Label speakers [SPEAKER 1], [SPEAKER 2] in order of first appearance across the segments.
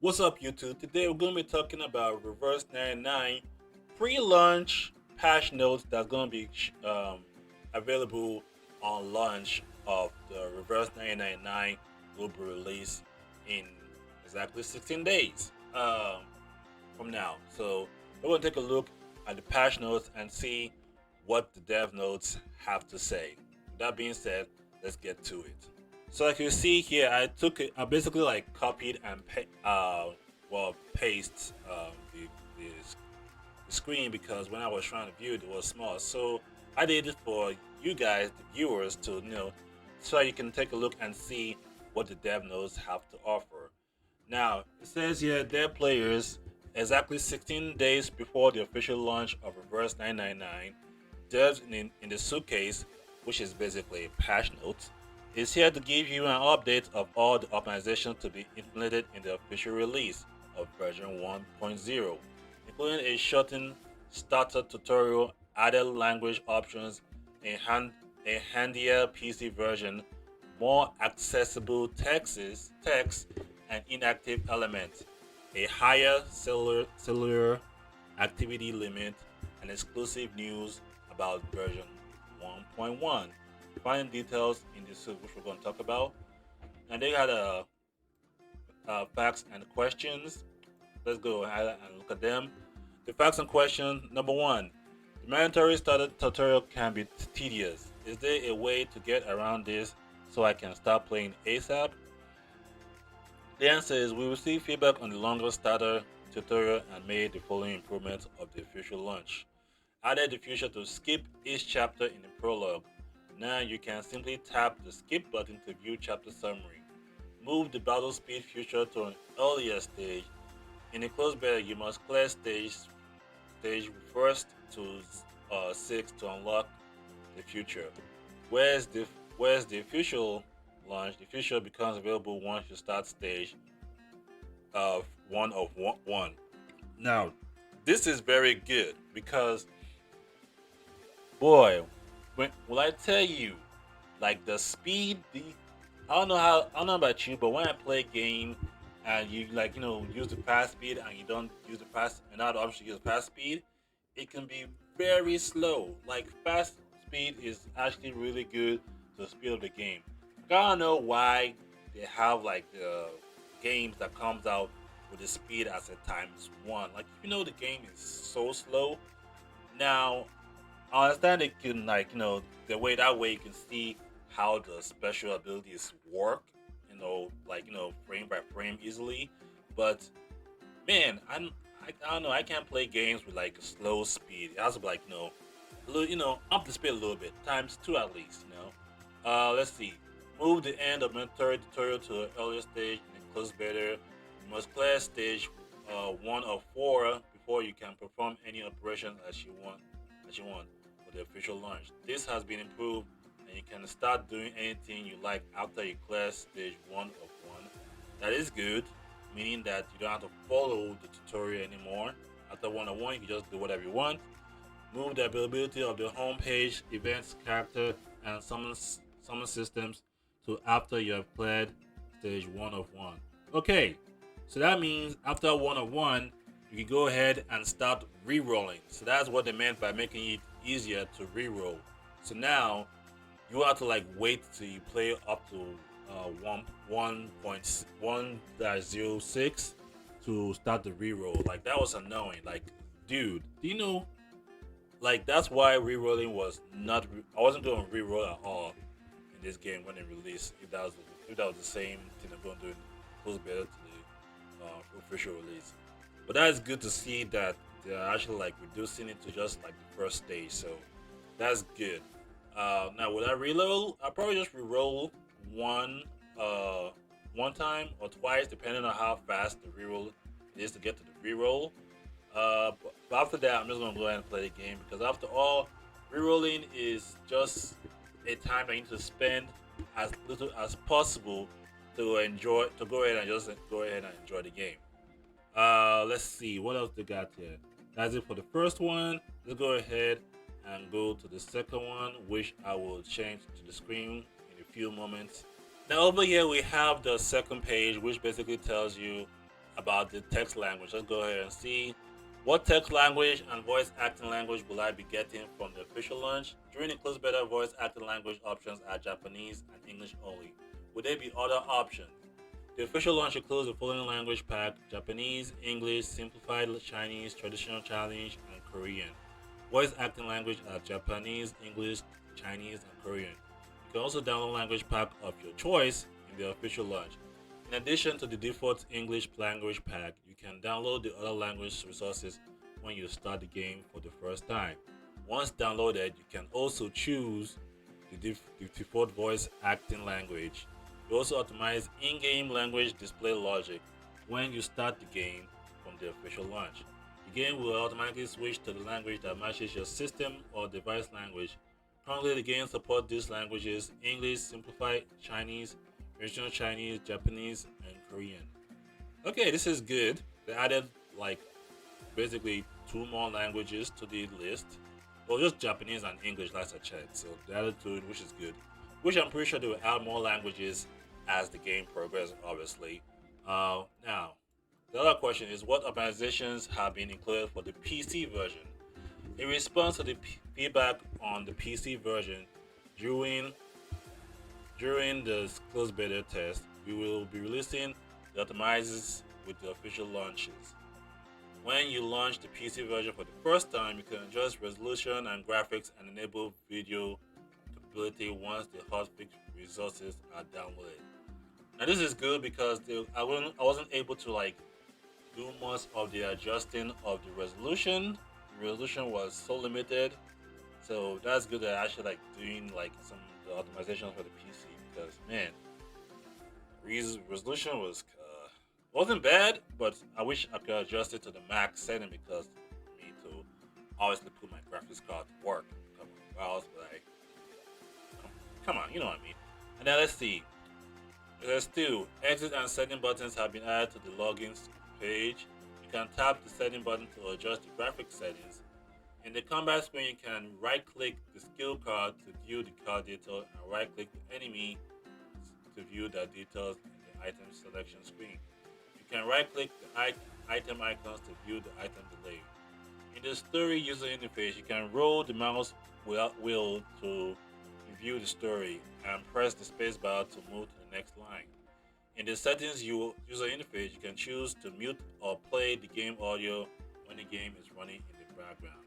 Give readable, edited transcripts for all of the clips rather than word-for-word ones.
[SPEAKER 1] What's up, YouTube? Today we're going to be talking about Reverse 99 pre-launch patch notes that's going to be available on launch of the Reverse 999 will be released in exactly 16 days from now. So we're going to take a look at the patch notes and see what the dev notes have to say. With that being said, let's get to it. So like you see here, I took it. I basically like copied and paste the screen because when I was trying to view it, it was small. So I did it for you guys, the viewers, to so you can take a look and see what the dev notes have to offer. Now it says here, dev players exactly 16 days before the official launch of Reverse 999, devs in the suitcase, which is basically patch notes, is here to give you an update of all the optimizations to be implemented in the official release of version 1.0, including a shortened starter tutorial, added language options, a, a handier PC version, more accessible text and inactive elements, a higher cellular activity limit, and exclusive news about version 1.1. Find details in the suit, which we're going to talk about. And they had facts and questions. Let's go ahead and look at them. The facts and questions. Number one, the mandatory starter tutorial can be tedious. Is there a way to get around this so I can start playing ASAP? The answer is we received feedback on the longer starter tutorial and made the following improvements of the official launch. Added the feature to skip each chapter in the prologue. Now you can simply tap the skip button to view chapter summary. Move the battle speed feature to an earlier stage. In the close beta, you must clear stage first to 6 to unlock the future. Where's the official launch? The future becomes available once you start stage of one. Now, this is very good because boy, when I tell you, like the speed, I don't know about you, but when I play game and you like use the fast speed and you don't use the fast and not option use fast speed, it can be very slow. Like fast speed is actually really good to speed up the game. Like, I don't know why they have like the games that comes out with the speed as a times one. Like the game is so slow. Now I understand it can the way that way you can see how the special abilities work, like frame by frame easily. But man, I don't know, I can't play games with like slow speed. It has to be like a little, up the speed a little bit, times two at least. Let's see. Move the end of mandatory tutorial to an earlier stage in the close beta. You must clear stage one of four before you can perform any operation as you want for the official launch. This has been improved and you can start doing anything you like after you clear stage one of one. That is good, meaning that you don't have to follow the tutorial anymore. After one of one, you can just do whatever you want. Move the availability of the homepage, events, character, and summon systems to after you have cleared stage one of one. Okay, so that means after one of one, you can go ahead and start re-rolling. So that's what they meant by making it easier to re-roll. So now you have to like wait till you play up to 1.1-06 to start the re-roll. Like that was annoying. Like, dude, do you know? Like that's why re-rolling was not. I wasn't doing re-roll at all in this game when it released. If that was the same thing I'm going to do in close beta to the official release. But that is good to see that they're actually like reducing it to just like the first stage. So that's good. Now would I reload? I'll probably just reroll one uh one time or twice depending on how fast the reroll is to get to the reroll. But after that, I'm just gonna go ahead and play the game because after all, rerolling is just a time I need to spend as little as possible to go ahead and just go ahead and enjoy the game. Let's see what else they got here. That's it for the first one. Let's go ahead and go to the second one, which I will change to the screen in a few moments. Now over here we have the second page, which basically tells you about the text language. Let's go ahead and see what text language and voice acting language will I be getting from the official launch. During the closed beta, voice acting language options are Japanese and English only. Would there be other options? The official launch includes the following language pack: Japanese, English, Simplified Chinese, Traditional Chinese, and Korean. Voice acting language are Japanese, English, Chinese, and Korean. You can also download language pack of your choice in the official launch. In addition to the default English language pack, you can download the other language resources when you start the game for the first time. Once downloaded, you can also choose the default voice acting language. You also optimize in-game language display logic when you start the game from the official launch. The game will automatically switch to the language that matches your system or device language. Currently, the game supports these languages: English, Simplified Chinese, Regional Chinese, Japanese, and Korean. Okay, this is good. They added like basically two more languages to the list. Well, just Japanese and English, last I checked. So they added two, which is good. Which I'm pretty sure they will add more languages as the game progresses, obviously. Now, the other question is what optimizations have been included for the PC version? In response to the feedback on the PC version during the closed beta test, we will be releasing the optimizers with the official launches. When you launch the PC version for the first time, you can adjust resolution and graphics and enable video capability once the hotfix resources are downloaded. Now this is good because I wasn't able to like do much of the adjusting of the resolution. The resolution was so limited, so that's good that I actually like doing like some of the optimizations for the PC because man, resolution was wasn't bad, but I wish I could adjust it to the max setting because I need to obviously put my graphics card to work. Come on, or else like come on, you know what I mean. And then let's see. There's two exit and setting buttons have been added to the login page. You can tap the setting button to adjust the graphic settings. In the combat screen, you can right-click the skill card to view the card detail and right-click the enemy to view the details in the item selection screen. You can right-click the item icons to view the item delay. In the story user interface, you can roll the mouse wheel to review the story and press the spacebar to move to the next line. In the settings user interface, you can choose to mute or play the game audio when the game is running in the background.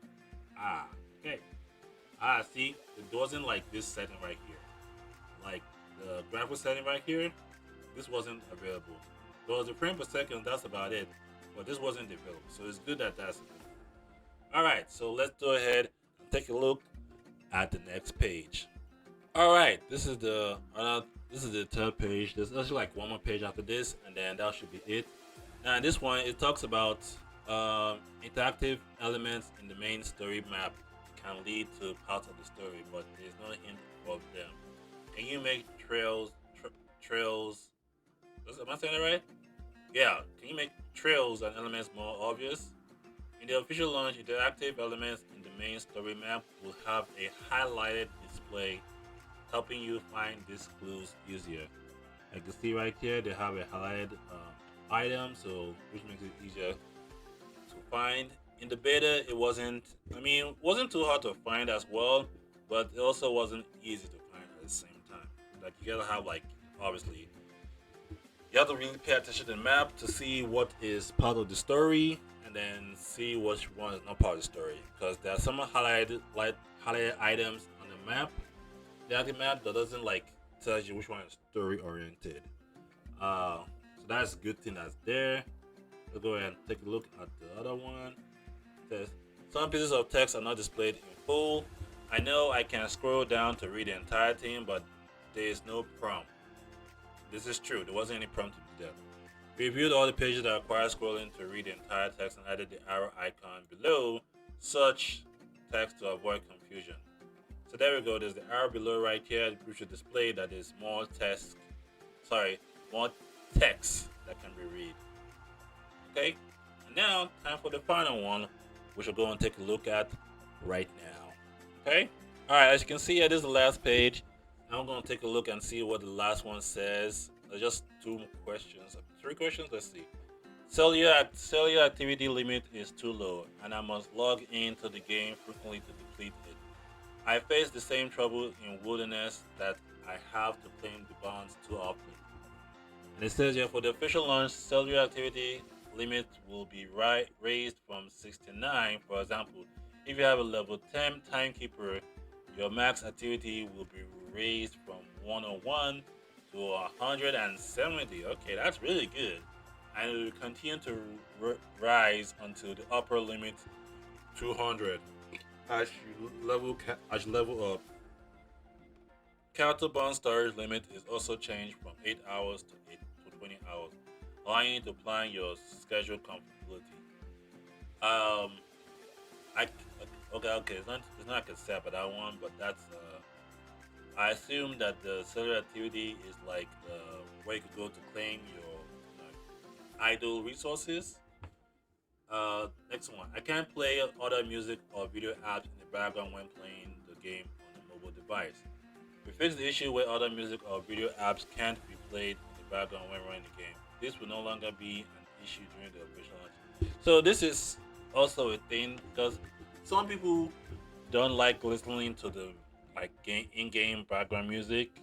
[SPEAKER 1] Ah, okay. See, it wasn't like this setting right here. Like the graphic setting right here, this wasn't available. There was a frame per second, that's about it. But this wasn't available. So it's good that that's available. Alright, so let's go ahead and take a look at the next page. Alright, this is the third page. There's actually like one more page after this, and then that should be it. Now, in this one, it talks about interactive elements in the main story map can lead to parts of the story, but there's no hint of them. Can you make trails? Am I saying that right? Yeah. Can you make trails and elements more obvious? In the official launch, interactive elements in the main story map will have a highlighted display, helping you find these clues easier. I can see right here they have a highlighted item, so which makes it easier to find. In the beta, it wasn't too hard to find as well, but it also wasn't easy to find at the same time. Like you gotta have like obviously you have to really pay attention to the map to see what is part of the story and then see which one is not part of the story. Because there are some highlighted items on the map. The other map that doesn't like tell you which one is story oriented. So that's a good thing that's there. Let's go ahead and take a look at the other one. It says some pieces of text are not displayed in full. I know I can scroll down to read the entire thing, but there is no prompt. This is true. There wasn't any prompt to do that. We reviewed all the pages that require scrolling to read the entire text and added the arrow icon below such text to avoid confusion. So there we go. There's the arrow below right here, which should display that there's more text that can be read. Okay. And now, time for the final one, which we'll go and take a look at right now. Okay. All right. As you can see here, this is the last page. Now I'm going to take a look and see what the last one says. There's just three questions. Let's see. cellular activity limit is too low, and I must log into the game frequently to deplete it. I face the same trouble in wilderness that I have to claim the bonds too often. And it says here for the official launch, cellular activity limit will be raised from 69. For example, if you have a level 10 timekeeper, your max activity will be raised from 101 to 170. Okay, that's really good. And it will continue to rise until the upper limit 200 as you level up. Counterbond storage limit is also changed from 8 hours to 8 to 20 hours, allowing you to plan your schedule comfortability. Um, I okay. It's not like a set for that one, but that's I assume that the cellular activity is like where you could go to claim your idle resources. Next one. I can't play other music or video apps in the background when playing the game on a mobile device. We fixed the issue where other music or video apps can't be played in the background when running the game. This will no longer be an issue during the official launch. So this is also a thing because some people don't like listening to the in-game background music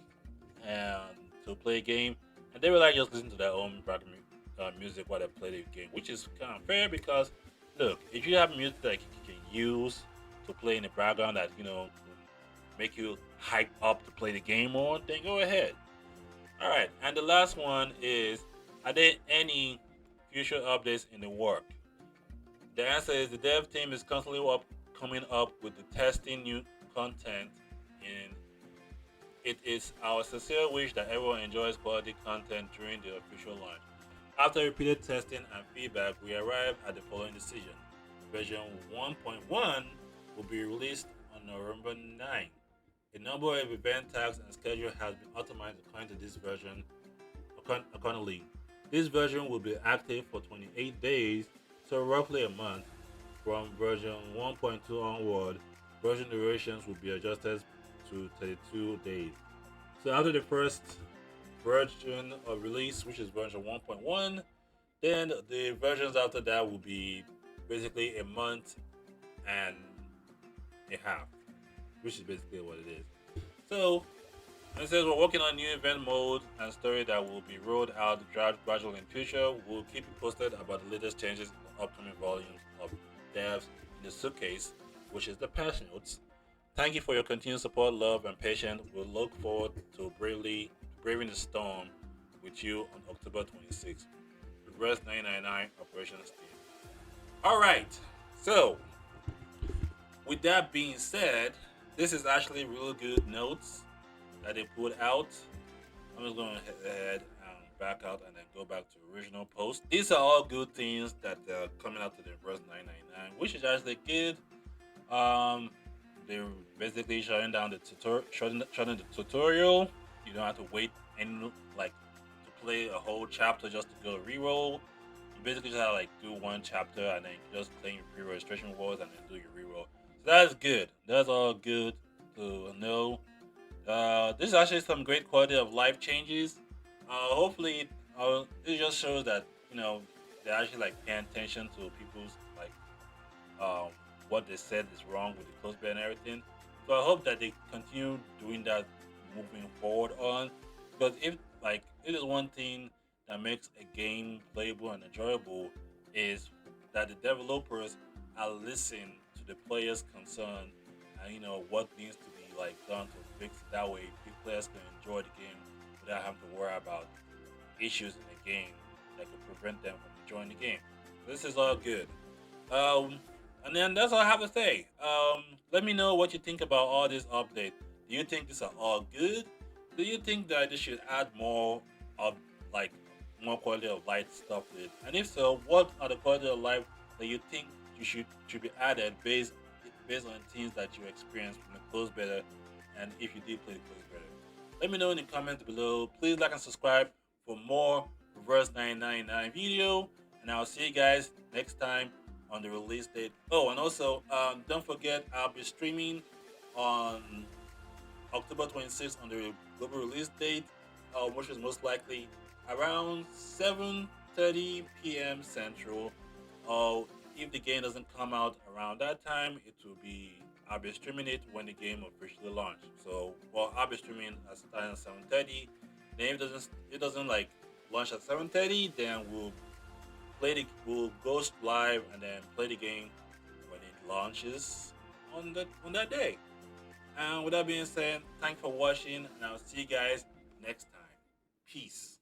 [SPEAKER 1] and to play a game, and they will like just listen to their own background music while they play the game, which is kind of fair because look, if you have music that you can use to play in the background that make you hype up to play the game more, then go ahead. All right, and the last one is: are there any future updates in the work? The answer is the dev team is constantly coming up with the testing new content, and it is our sincere wish that everyone enjoys quality content during the official launch. After repeated testing and feedback, we arrived at the following decision. Version 1.1 will be released on November 9. A number of event tags and schedule has been automated according to this version. Accordingly, this version will be active for 28 days, so roughly a month. From version 1.2 onward, version durations will be adjusted to 32 days. So after the first version of release, which is version 1.1, then the versions after that will be basically a month and a half, which is basically what it is. So it says we're working on new event mode and story that will be rolled out gradually in future. We'll keep you posted about the latest changes in the upcoming volumes of devs in the suitcase, which is the patch notes. Thank you for your continued support, love, and patience. We'll look forward to braving the storm with you on October 26th. Reverse 999 Operations Team. All right. So, with that being said, this is actually really good notes that they put out. I'm just going to head and back out and then go back to original post. These are all good things that are coming out to the Reverse 999, which is actually good. Um, they're basically shutting the tutorial. You don't have to wait and like to play a whole chapter just to go reroll. You basically just have to like do one chapter and then just claim your pre-registration rewards and then do your reroll. So that's good. That's all good to know. This is actually some great quality of life changes. Hopefully, it just shows that they're actually like paying attention to people's like um, what they said is wrong with the close bed and everything. So I hope that they continue doing that moving forward on, because if like it is one thing that makes a game playable and enjoyable is that the developers are listening to the players' concern and what needs to be like done to fix it. That way, players can enjoy the game without having to worry about issues in the game that could prevent them from enjoying the game. This is all good. Um, and then that's all I have to say. Let me know what you think about all this update. Do you think these are all good? Do you think that they should add more of like more quality of life stuff to it? And if so, what are the quality of life that you think should be added based on things that you experienced from the close beta, and if you did play the close beta? Let me know in the comments below. Please like and subscribe for more Reverse 999 video, and I'll see you guys next time on the release date. Oh, and also don't forget I'll be streaming on October 26th on the global release date, which is most likely around 7 7:30 p.m. Central, or if the game doesn't come out around that time, it will be I'll be streaming it when the game officially launches. So, well, I'll be streaming at starting at 7:30. Then if it doesn't like launch at 7:30, then we'll go live and then play the game when it launches on that day. And with that being said, thanks for watching, and I'll see you guys next time. Peace.